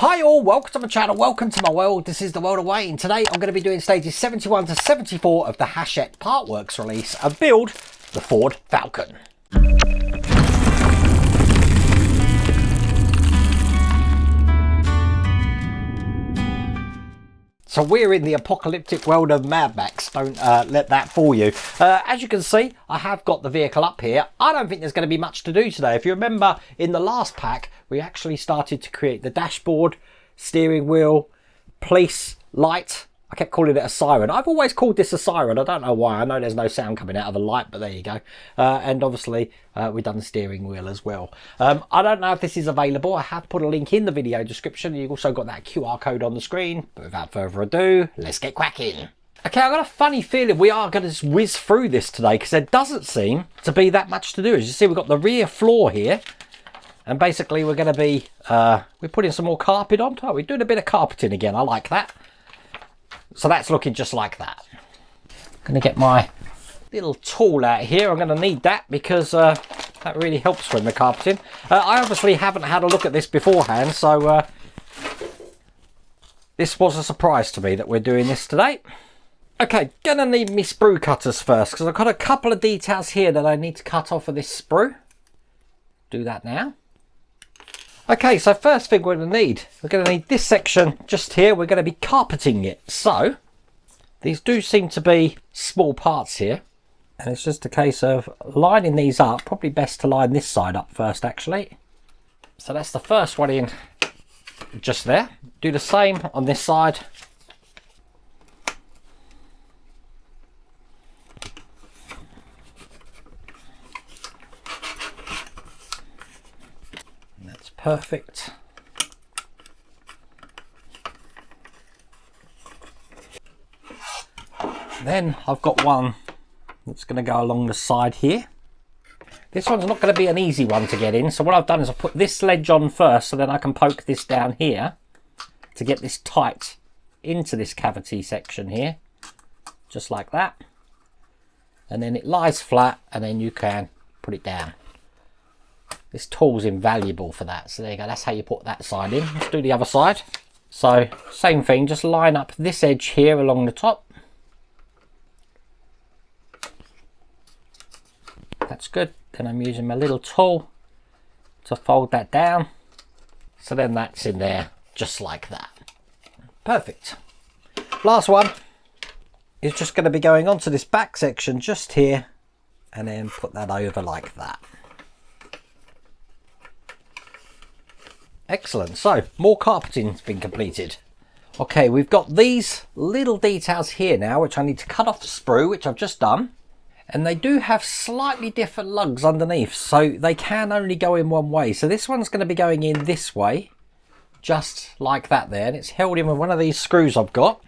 Hi all, welcome to my channel, welcome to my world. This is the world of Wayne. Today I'm going to be doing stages 71 to 74 of the Hachette Partworks release and build the Ford Falcon. So we're in the apocalyptic world of Mad Max. Don't let that fool you. As you can see, I have got the vehicle up here. I don't think there's going to be much to do today. If you remember, in the last pack, we actually started to create the dashboard, steering wheel, police light. I kept calling it a siren. I've always called this a siren. I don't know why. I know there's no sound coming out of a light, but there you go. And obviously, we've done the steering wheel as well. I don't know if this is available. I have put a link in the video description. You've also got that QR code on the screen. But without further ado, let's get cracking. Okay, I've got a funny feeling we are going to just whiz through this today because there doesn't seem to be that much to do. As you see, we've got the rear floor here. And basically, we're going to be, we're putting some more carpet on. Oh, we're doing a bit of carpeting again. I like that. So that's looking just like that. I'm going to get my little tool out here. I'm going to need that because that really helps when we're carpeting. I obviously haven't had a look at this beforehand, so this was a surprise to me that we're doing this today. Okay, going to need me sprue cutters first because I've got a couple of details here that I need to cut off of this sprue. Do that now. Okay, so first thing we're going to need this section just here. We're going to be carpeting it. So, these do seem to be small parts here. And it's just a case of lining these up. Probably best to line this side up first, actually. So that's the first one in just there. Do the same on this side. Perfect. Then I've got one that's going to go along the side here. This one's not going to be an easy one to get in, so what I've done is I've put this ledge on first so then I can poke this down here to get this tight into this cavity section here, just like that. And then it lies flat and then you can put it down. This tool's invaluable for that. So there you go. That's how you put that side in. Let's do the other side. So same thing. Just line up this edge here along the top. That's good. Then I'm using my little tool to fold that down. So then that's in there just like that. Perfect. Last one is just going to be going onto this back section just here and then put that over like that. Excellent. So more carpeting's been completed. Okay, we've got these little details here now which I need to cut off the sprue, which I've just done, and they do have slightly different lugs underneath, so they can only go in one way. So this one's going to be going in this way, just like that there, and it's held in with one of these screws I've got,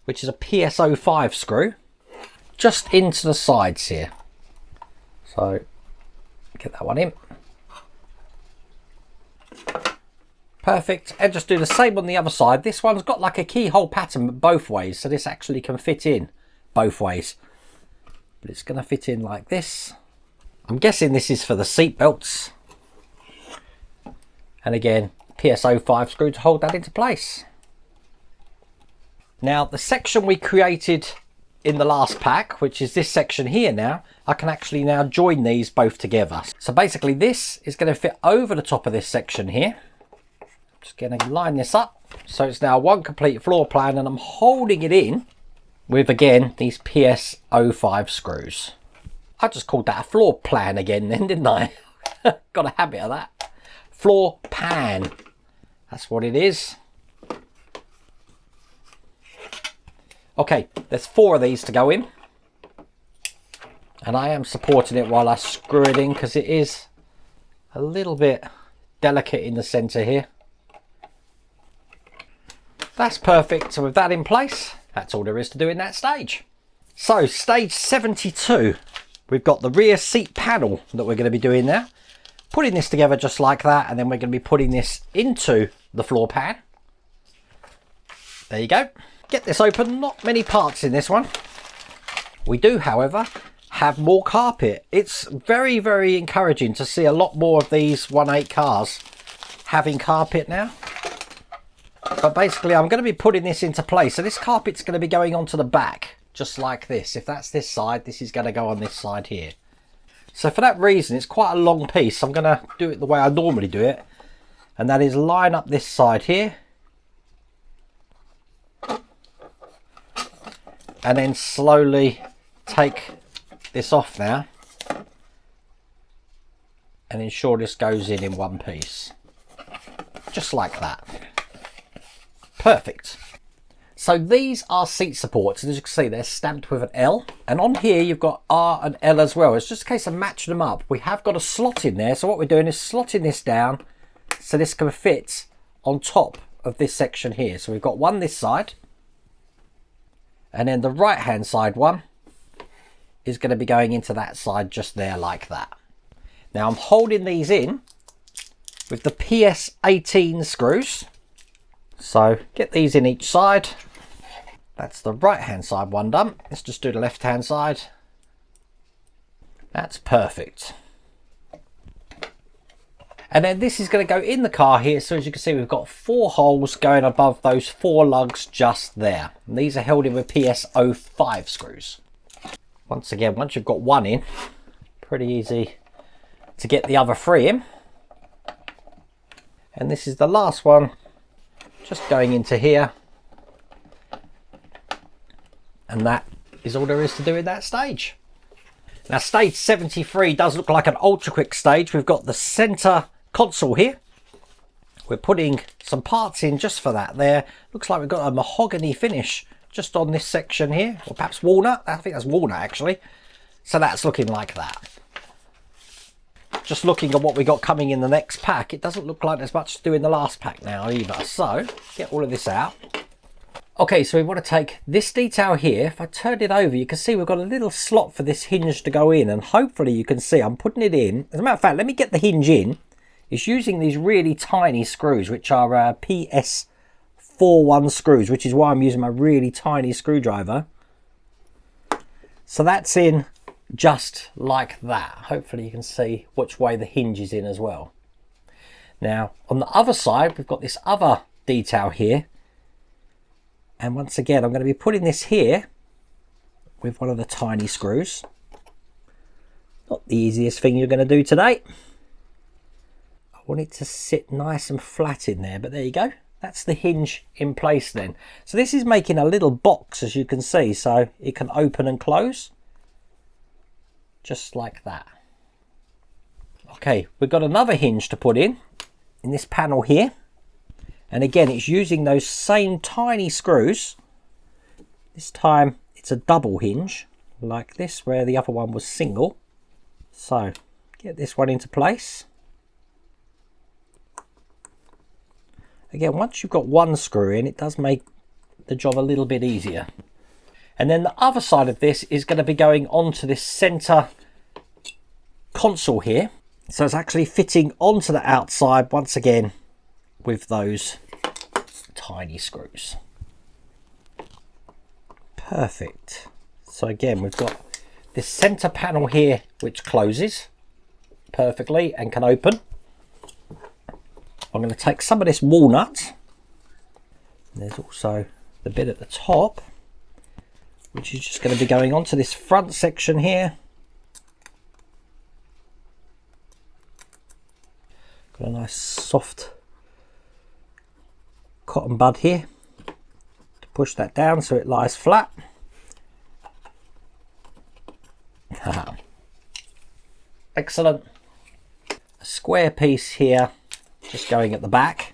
which is a PS05 screw, just into the sides here. So get that one in. Perfect. And just do the same on the other side. This one's got like a keyhole pattern both ways, so this actually can fit in both ways. But it's going to fit in like this. I'm guessing this is for the seat belts. And again, PS05 screw to hold that into place. Now, the section we created in the last pack, which is this section here now, I can actually now join these both together. So basically this is going to fit over the top of this section here. Just going to line this up so it's now one complete floor plan, and I'm holding it in with, again, these PS05 screws. I just called that a floor plan again then, didn't I? Got a habit of that. Floor pan. That's what it is. Okay, there's 4 of these to go in. And I am supporting it while I screw it in because it is a little bit delicate in the centre here. That's perfect. So with that in place, that's all there is to do in that stage. So stage 72, we've got the rear seat panel that we're going to be doing now. Putting this together just like that, and then we're going to be putting this into the floor pan. There you go. Get this open. Not many parts in this one. We do, however, have more carpet. It's very, very encouraging to see a lot more of these 1.8 cars having carpet now. But basically I'm going to be putting this into place. So this carpet's going to be going onto the back, just like this. If that's this side, this is going to go on this side here. So for that reason, it's quite a long piece. I'm going to do it the way I normally do it. And that is line up this side here. And then slowly take this off now. And ensure this goes in one piece. Just like that. Perfect. So these are seat supports, and as you can see, they're stamped with an L. And on here, you've got R and L as well. It's just a case of matching them up. We have got a slot in there. So what we're doing is slotting this down so this can fit on top of this section here. So we've got one this side. And then the right-hand side one is going to be going into that side just there like that. Now I'm holding these in with the PS18 screws. So get these in each side. That's the right hand side one done. Let's just do the left hand side. That's perfect. And then this is going to go in the car here. So as you can see, we've got 4 holes going above those 4 lugs just there. And these are held in with PS05 screws. Once again, once you've got one in, pretty easy to get the other 3 in. And this is the last one, just going into here. And that is all there is to do in that stage. Now stage 73 does look like an ultra quick stage. We've got the center console here. We're putting some parts in just for that there. Looks like we've got a mahogany finish just on this section here, or perhaps walnut. I think that's walnut actually. So that's looking like that. Just looking at what we got coming in the next pack, it doesn't look like there's much to do in the last pack now either. So get all of this out. Okay, so we want to take this detail here. If I turn it over, you can see we've got a little slot for this hinge to go in, and hopefully you can see I'm putting it in. As a matter of fact, let me get the hinge in. It's using these really tiny screws, which are PS41 screws, which is why I'm using my really tiny screwdriver. So that's in just like that. Hopefully you can see which way the hinge is in as well. Now on the other side, we've got this other detail here. And once again, I'm going to be putting this here with one of the tiny screws. Not the easiest thing you're going to do today. I want it to sit nice and flat in there, but there you go. That's the hinge in place then. So this is making a little box, as you can see, so it can open and close. Just like that. Okay, we've got another hinge to put in this panel here. And again, it's using those same tiny screws. This time it's a double hinge like this, where the other one was single. So get this one into place. Again, once you've got one screw in, it does make the job a little bit easier. And then the other side of this is going to be going onto this center console here. So it's actually fitting onto the outside once again with those tiny screws. Perfect. So again, we've got this center panel here which closes perfectly and can open. I'm going to take some of this walnut. There's also the bit at the top, which is just going to be going onto this front section here. Got a nice soft cotton bud here to push that down so it lies flat. Excellent. A square piece here just going at the back,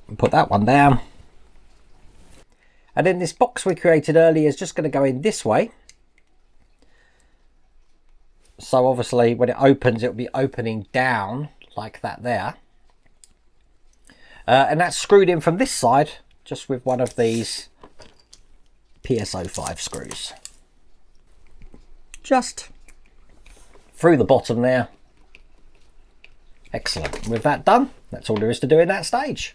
and put that one down. And then this box we created earlier is just going to go in this way. So obviously when it opens, it'll be opening down like that there. And that's screwed in from this side just with one of these PS05 screws. Just through the bottom there. Excellent. With that done, that's all there is to do in that stage.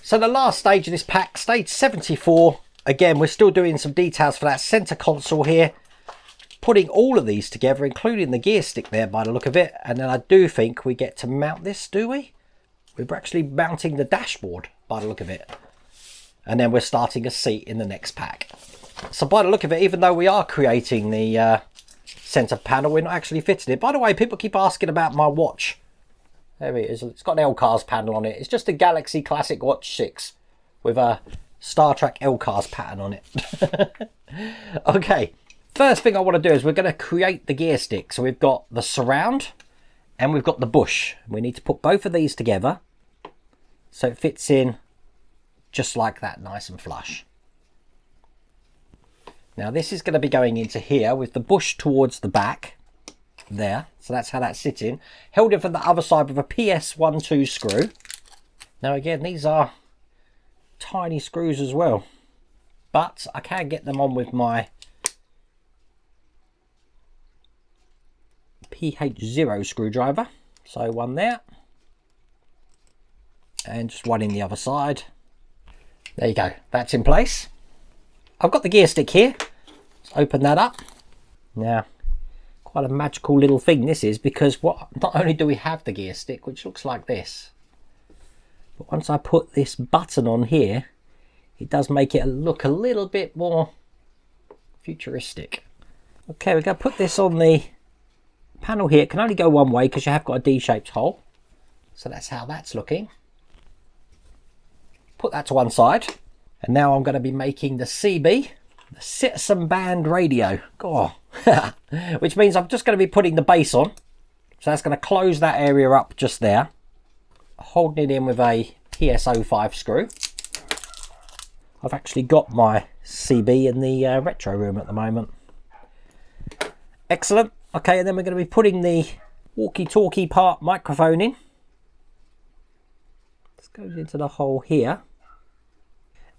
So the last stage of this pack, stage 74. Again, we're still doing some details for that center console here. Putting all of these together, including the gear stick there by the look of it. And then I do think we get to mount this, do we? we're actually mounting the dashboard by the look of it. And then we're starting a seat in the next pack. So by the look of it, even though we are creating the center panel, we're not actually fitting it. By the way, people keep asking about my watch. There it is. It's got an LCARS panel on it. It's just a Galaxy Classic Watch 6 with a Star Trek LCARS pattern on it. Okay, first thing I want to do is we're going to create the gear stick. So we've got the surround and we've got the bush. We need to put both of these together so it fits in just like that, nice and flush. Now this is going to be going into here with the bush towards the back there. So that's how that's sitting. Held in from the other side with a PS12 screw. Now again, these are tiny screws as well, but I can get them on with my PH0 screwdriver. So one there and just one in the other side. There you go, that's in place. I've got the gear stick here. Let's open that up. Now, quite a magical little thing this is, because not only do we have the gear stick, which looks like this, but once I put this button on here, it does make it look a little bit more futuristic. Okay, we're going to put this on the panel here. It can only go one way because you have got a D-shaped hole. So that's how that's looking. Put that to one side. And now I'm going to be making the CB, the Citizen Band radio. Oh. Which means I'm just going to be putting the base on. So that's going to close that area up just there. Holding it in with a PS05 screw. I've actually got my CB in the retro room at the moment. Excellent. Okay, and then we're going to be putting the walkie-talkie part microphone in. This goes into the hole here.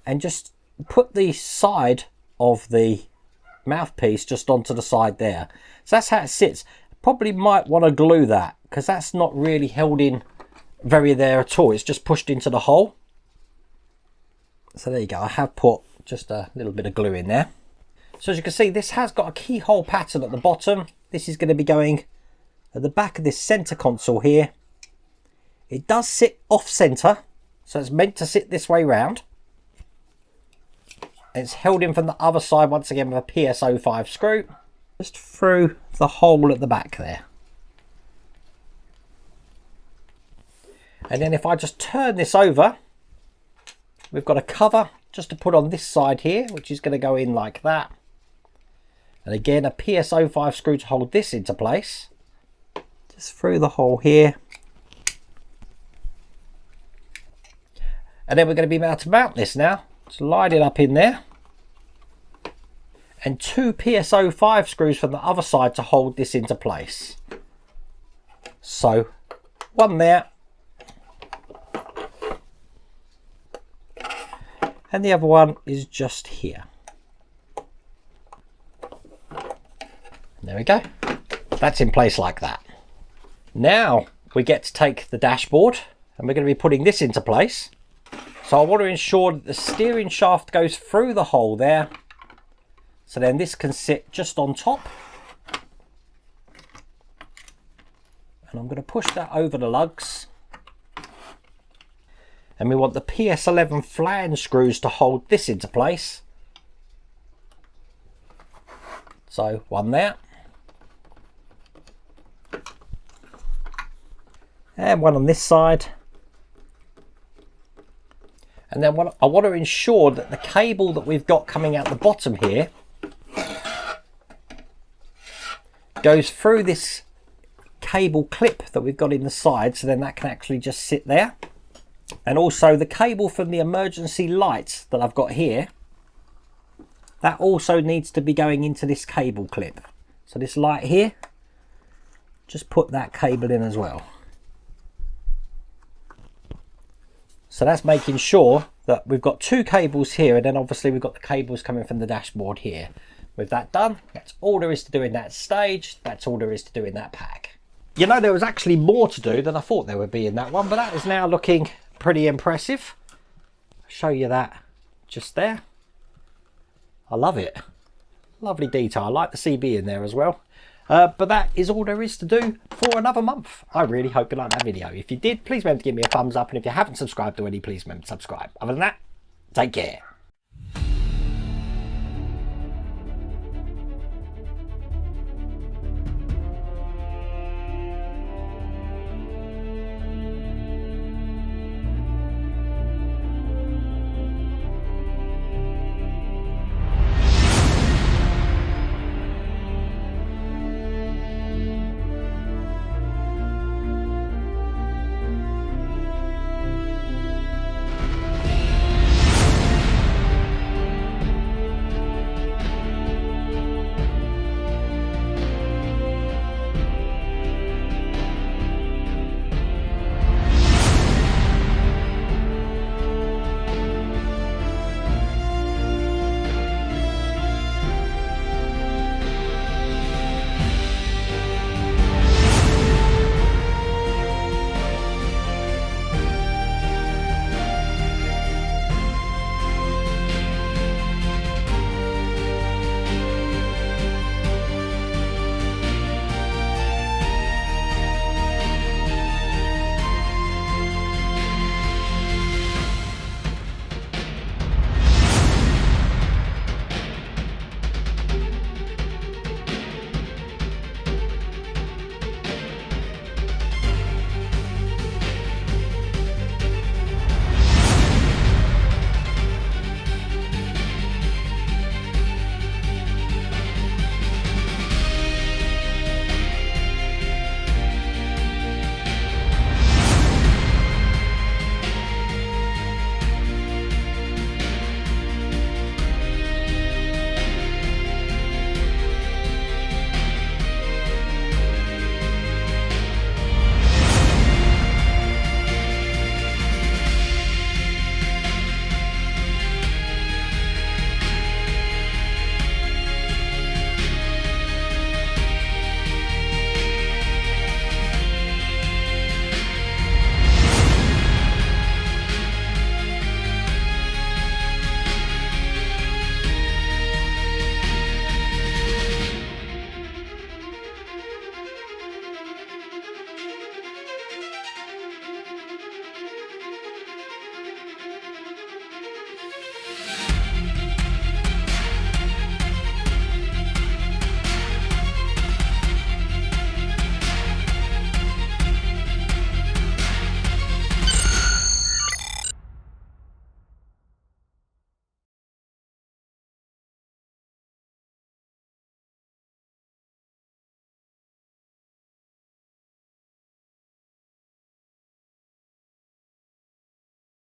And just put the side of the mouthpiece just onto the side there. So that's how it sits. Probably might want to glue that, because that's not really held in very there at all. It's just pushed into the hole. So there you go. I have put just a little bit of glue in there. So as you can see, this has got a keyhole pattern at the bottom. This is going to be going at the back of this center console here. It does sit off center, so it's meant to sit this way round. It's held in from the other side once again with a PS05 screw, just through the hole at the back there. And then if I just turn this over, we've got a cover just to put on this side here, which is going to go in like that. And again, a PS05 screw to hold this into place, just through the hole here. And then we're going to be able to mount this now. Just line it up in there. And two PS05 screws from the other side to hold this into place. So, one there. And the other one is just here. And there we go. That's in place like that. Now we get to take the dashboard and we're going to be putting this into place. So I want to ensure that the steering shaft goes through the hole there. So then this can sit just on top. And I'm going to push that over the lugs. And we want the PS11 flange screws to hold this into place. So one there. And one on this side. And then I want to ensure that the cable that we've got coming out the bottom here goes through this cable clip that we've got in the side, so then that can actually just sit there. And also the cable from the emergency lights that I've got here, that also needs to be going into this cable clip. So this light here, just put that cable in as well. So that's making sure that we've got two cables here, and then obviously we've got the cables coming from the dashboard here. With that done, that's all there is to do in that stage. That's all there is to do in that pack. You know, there was actually more to do than I thought there would be in that one, but that is now looking pretty impressive. I'll show you that just there. I love it. Lovely detail. I like the CB in there as well. But that is all there is to do for another month. I really hope you liked that video. If you did, please remember to give me a thumbs up. And if you haven't subscribed already, please remember to subscribe. Other than that, take care.